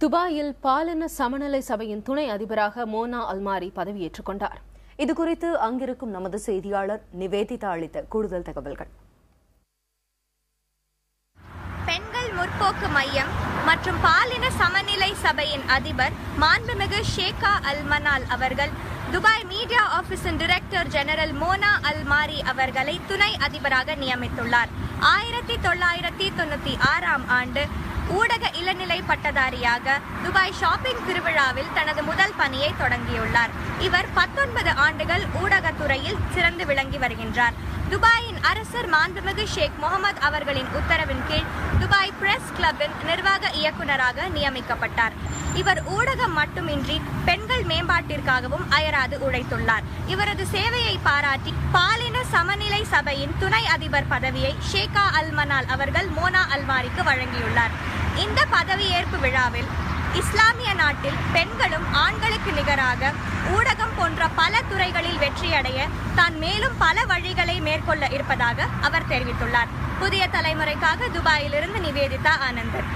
துபாயில் பாலின சமநிலை சபையின் துணை அதிபராக மோனா அல்மாரி பதவியேற்றுக் கொண்டார். இதுகுறித்து அங்கிருக்கும் நமது செய்தியாளர் நிவேதிதா அளித்த கூடுதல் தகவல்கள். பெண்கள் முற்போக்கு மையம் மற்றும் பாலின சமநிலை சபையின் அதிபர் மாண்புமிகு ஷேகா அல்மனால் அவர்கள் துபாய் மீடியா ஆபீஸின் டைரக்டர் ஜெனரல் மோனா அல்மாரி அவர்களை துணை அதிபராக நியமித்துள்ளார். 1996ஆம் ஆண்டு ஊடக இளநிலை பட்டதாரியாக துபாய் ஷாப்பிங் திருவிழாவில் தனது முதல் பணியை தொடங்கியுள்ளார். இவர் 19 ஆண்டுகள் ஊடகத்துறையில் சிறந்து விளங்கி வருகின்றார். துபாயின் அரசர் மாண்புமிகு ஷேக் முகமது அவர்களின் உத்தரவின் கீழ் துபாய் பிரஸ் கிளப்பின் நிர்வாக இயக்குநராக நியமிக்கப்பட்டார். இவர் ஊடகம் மட்டுமின்றி பெண்கள் மேம்பாட்டிற்காகவும் அயராது உழைத்துள்ளார். இவரது சேவையை பாராட்டி பாலின சமநிலை சபையின் துணை அதிபர் பதவியை ஷேகா அல்மனால் அவர்கள் மோனா அல்மாரிக்கு வழங்கியுள்ளார். இந்த பதவியேற்பு விழாவில் இஸ்லாமிய நாட்டில் பெண்களும் ஆண்களுக்கு நிகராக ஊடகம் போன்ற பல துறைகளில் வெற்றியடைய தான் மேலும் பல வழிகளை மேற்கொள்ள இருப்பதாக அவர் தெரிவித்துள்ளார். புதிய தலைமுறைக்காக துபாயிலிருந்து நிவேதிதா ஆனந்தன்.